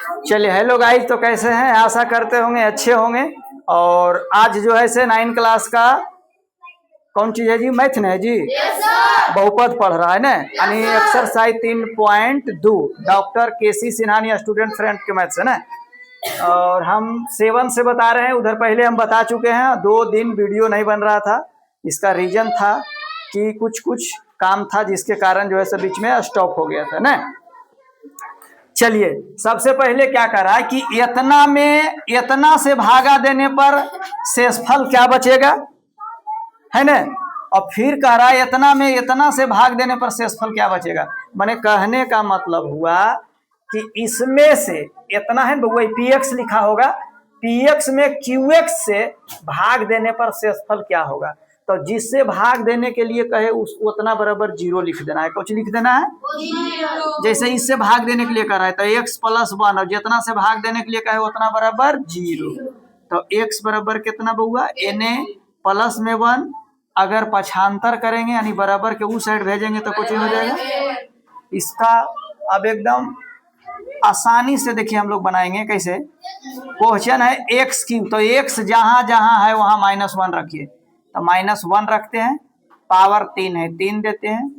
चलिए hello guys, तो कैसे हैं? आशा करते होंगे अच्छे होंगे। और आज जो है से 9 क्लास का कौन चीज है जी? मैथ ने है जी। बहुपद पढ़ रहा है ना, यानी एक्सरसाइज 3.2 डॉक्टर केसी सिन्हानी स्टूडेंट फ्रेंड के मैथ से ना। और हम 7 से बता रहे हैं, उधर पहले हम बता चुके हैं। 2 दिन वीडियो नहीं बन रहा था, इसका रीजन था कि कुछ काम था जिसके कारण जो है सब बीच में स्टॉप हो गया था ना। चलिए सबसे पहले क्या करा है कि इतना में इतना से भागा देने पर शेषफल क्या बचेगा, है ना। और फिर कह रहा है इतना में इतना से भाग देने पर शेषफल क्या बचेगा। मैंने कहने का मतलब हुआ कि इसमें से इतना है वही px लिखा होगा, px में qx से भाग देने पर शेषफल क्या होगा। तो जिससे भाग देने के लिए कहे उस उतना बराबर 0 लिख देना है। कुछ लिख देना है, जैसे इससे भाग देने के लिए कह रहा है तो x + 1, और जितना से भाग देने के लिए कहे उतना बराबर 0। तो x बराबर कितना बउआ? na प्लस में 1। अगर पक्षांतर करेंगे यानी बराबर के उस साइड भेजेंगे तो कुछ हो जाएगा इसका। अब एकदम आसानी से देखिए हम लोग बनाएंगे कैसे। क्वेश्चन है x3, तो x जहां जहां है वहां -1 रखिए। तो -1 रखते हैं, पावर 3 है 3 देते हैं,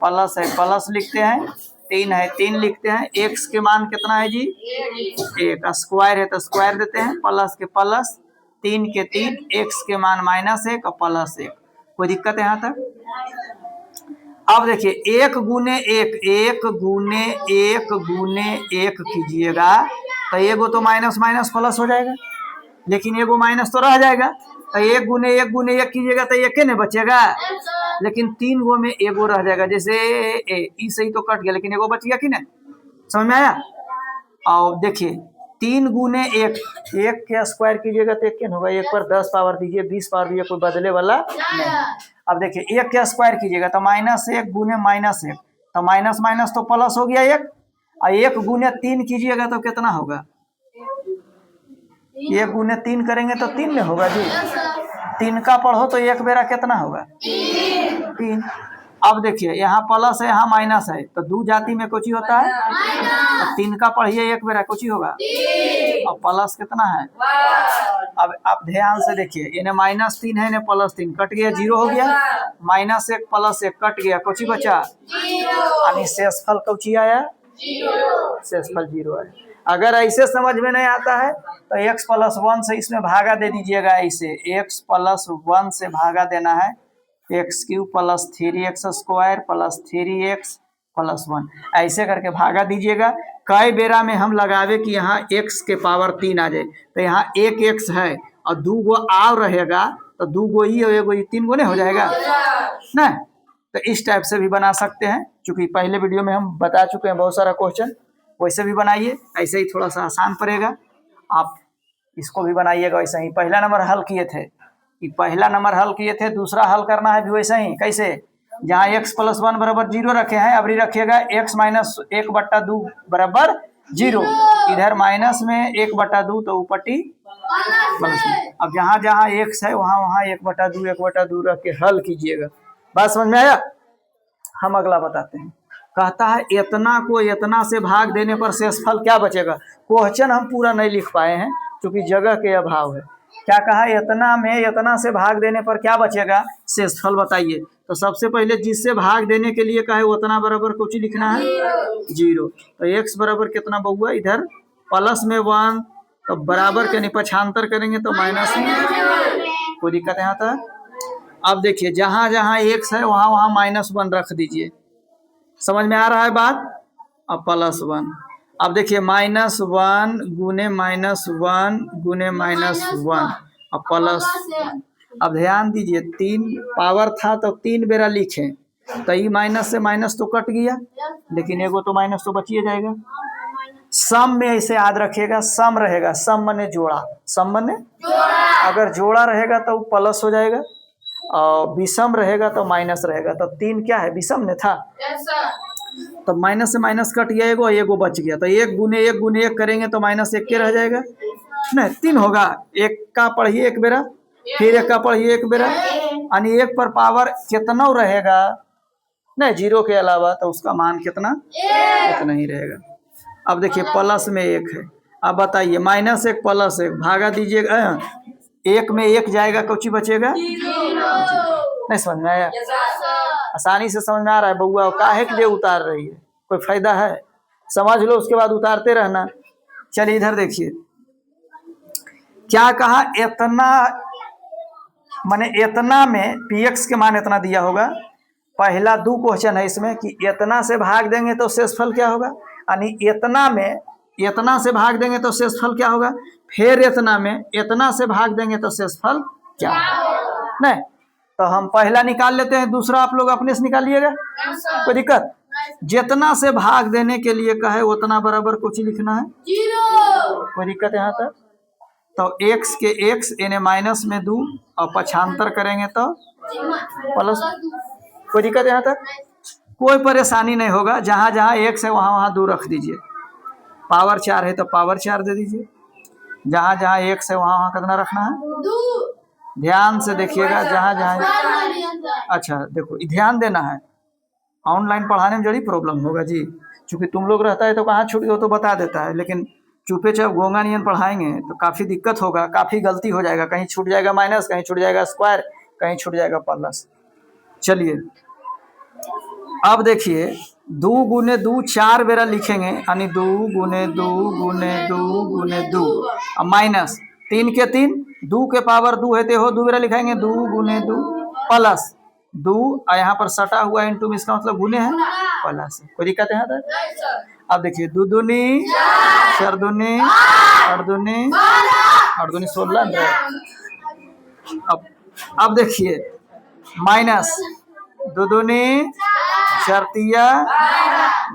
प्लस है प्लस लिखते हैं, 3 है 3 लिखते हैं। x के मान कितना है जी? 1। स्क्वायर है तो स्क्वायर देते हैं, प्लस के प्लस, 3 के 3, x के मान -1 और +1। कोई दिक्कत है यहाँ तक? अब देखिए 1 गुने 1, 1 गुने 1 गुने 1 कीजिएगा तो एगो तो माइनस माइनस प्लस हो जाएगा, लेकिन एगो माइनस तो रह जाएगा। तो 1 गुने 1 गुने 1 कीजिएगा तो 1 नहीं बचेगा, लेकिन 3 गो में एगो रह जाएगा। जैसे ई सही तो कट गया, लेकिन एगो बच गया कि नहीं? समझ में आया? और देखिए 3 गुने 1, 1 के स्क्वायर कीजिएगा तो 1 होगा। 1 पर 10 पावर दीजिए, 20 पावर दीजिए, कोई बदले वाला नहीं। अब देखिए 1 के स्क्वायर कीजिएगा तो -1 गुने -1, तो माइनस माइनस तो प्लस हो गया 1। और 1 गुने 3 कीजिएगा तो कितना होगा? 1 गुने 3 करेंगे तो 3 में होगा जी। 3 का पढ़ो तो 1 बेरा कितना होगा? 3। अब देखिए यहाँ प्लस है यहाँ माइनस है, तो 2 जाति में कुछ होता है। अब 3 का पढ़िए 1 बेरा कुछ होगा। अब प्लस कितना है? अब आप ध्यान से देखिए, इन्हें -3 है, इन्हें +3, कट गया 0 हो गया। -1 + 1 कट गया, कुछ बचा? यानी शेषफल कुछ आया, शेषफल 0 है। अगर ऐसे समझ में नहीं आता है तो x + 1 से इसमें भागा दे दीजिएगा। ऐसे x + 1 से भागा देना है, x³ + 3x² + 3x + 1, ऐसे करके भागा दीजिएगा। कई बेरा में हम लगावे कि यहाँ x के पावर 3 आ जाए, तो यहाँ 1 x है और 2 गो आव रहेगा, तो 2 गो ही और 1 गो 3 गो नहीं हो जाएगा ना। तो इस टाइप से भी बना सकते हैं, क्योंकि पहले वीडियो में हम बता चुके हैं बहुत सारा क्वेश्चन। वैसे भी बनाइए, ऐसे ही थोड़ा सा आसान पड़ेगा। आप इसको भी बनाइएगा वैसे ही। पहला नंबर हल किए थे, दूसरा हल करना है भी वैसे ही। कैसे? जहाँ x + 1 बराबर 0 रखे हैं, अबरी रखिएगा x - 1/2 बराबर 0। इधर माइनस में 1/2 तो ऊपटी प्लस में। अब जहाँ जहाँ x है वहाँ वहाँ 1/2 रख के हल कीजिएगा। बात समझ में आया? हम अगला बताते हैं। कहता है इतना को इतना से भाग देने पर शेषफल क्या बचेगा। क्वेश्चन हम पूरा नहीं लिख पाए हैं क्योंकि जगह के अभाव है। क्या कहा? इतना में इतना से भाग देने पर क्या बचेगा, शेषफल बताइए। तो सबसे पहले जिससे भाग देने के लिए कहे उतना बराबर कुछ लिखना है 0। तो x बराबर कितना बउआ? इधर प्लस में 1, तो बराबर के पक्षांतर करेंगे तो माइनस में। कोई दिक्कत यहाँ तक? अब देखिए जहाँ जहाँ x है वहाँ वहाँ -1 रख दीजिए। समझ में आ रहा है बात? अब +1। अब देखिए -1 गुने -1 गुने -1 अब +1। अब ध्यान दीजिए 3 पावर था तो 3 बेरा लिखे, तो ये माइनस से माइनस तो कट गया, लेकिन एगो तो माइनस तो बचिए जाएगा। सम में ऐसे याद रखिएगा, सम रहेगा, सम मने जोड़ा, सम मने अगर जोड़ा रहेगा तो प्लस हो जाएगा, और विषम रहेगा तो माइनस रहेगा। तो 3 क्या है? विषम में था, तो माइनस से माइनस कट गया, एगो बच गया। तो 1 गुने 1 करेंगे तो -1 के रह जाएगा, नहीं 3 होगा। 1 का पढ़िए 1 बेरा, फिर 1 का पढ़िए 1 बेरा, यानी 1 पर पावर कितना रहेगा नहीं 0 के अलावा, तो उसका मान कितना? इतना ही रहेगा। अब देखिए प्लस में 1 है। अब बताइए -1 + 1 भागा दीजिएगा, 1 में 1 जाएगा, कुछ बचेगा? नहीं समझ में आया? आसानी से समझ में आ रहा है बउआ? काहे के लिए उतार रही है? कोई फायदा है? समझ लो, उसके बाद उतारते रहना। चलिए इधर देखिए क्या कहा, इतना माने इतना में px के मान इतना दिया होगा। पहला 2 क्वेश्चन है इसमें कि इतना से भाग देंगे तो शेषफल क्या होगा, यानी इतना में इतना से भाग देंगे तो शेषफल क्या होगा, फिर इतना में इतना से भाग देंगे तो शेषफल क्या होगा। नहीं तो हम पहला निकाल लेते हैं, दूसरा आप लोग अपने से निकालिएगा, कोई दिक्कत? जितना से भाग देने के लिए कहे उतना बराबर कुछ लिखना है, कोई दिक्कत यहाँ तक? तो x के x यानी माइनस में 2 और पक्षांतर करेंगे तो प्लस, कोई दिक्कत यहाँ तक? कोई परेशानी नहीं होगा, जहाँ जहाँ x है वहाँ वहाँ 2 रख दीजिए। पावर 4 है तो पावर 4 दे दीजिए, जहाँ जहाँ x है वहाँ वहाँ कितना रखना है? ध्यान से देखिएगा, जहाँ जहाँ, अच्छा देखो ध्यान देना है। ऑनलाइन पढ़ाने में जड़ी प्रॉब्लम होगा जी, क्योंकि तुम लोग रहता है तो कहाँ छूट गया तो बता देता है, लेकिन चुपे चाप गोंगा नियन पढ़ाएंगे तो काफ़ी दिक्कत होगा, काफ़ी गलती हो जाएगा, कहीं छूट जाएगा माइनस, कहीं छूट जाएगा स्क्वायर, कहीं छूट जाएगा प्लस। चलिए अब देखिए 2 × 2 4 बेरा लिखेंगे, यानी 2 × 2 × 2 × 2 और माइनस 3 के 3, 2 के पावर 2 है तो हो 2 बेरा लिखाएंगे, 2 × 2 प्लस 2 और यहाँ पर सटा हुआ इंटू में, इसका मतलब गुने है प्लस। कोई दिक्कत है यहाँ तक? अब देखिए 2 दूनी 4 दूनी 8 दूनी 8 दूनी 16। अब देखिए माइनस 2 दूनी 4 तिया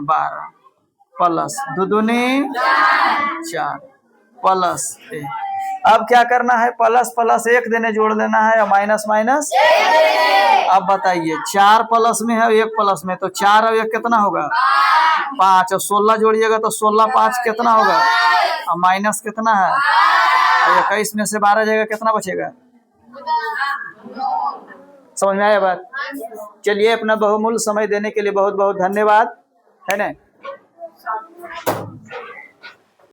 12 प्लस 2 दूनी 4 प्लस 1। अब क्या करना है, प्लस प्लस 1 देने जोड़ देना है और माइनस माइनस। अब बताइए 4 प्लस में है और 1 प्लस में, तो 4 और 1 कितना होगा? 5 और 16 जोड़िएगा तो 16 5 कितना होगा, और माइनस कितना है, और 21 में से 12 जाएगा, कितना बचेगा? समझ में आया बात? चलिए अपना बहुमूल्य समय देने के लिए बहुत बहुत धन्यवाद, है ना।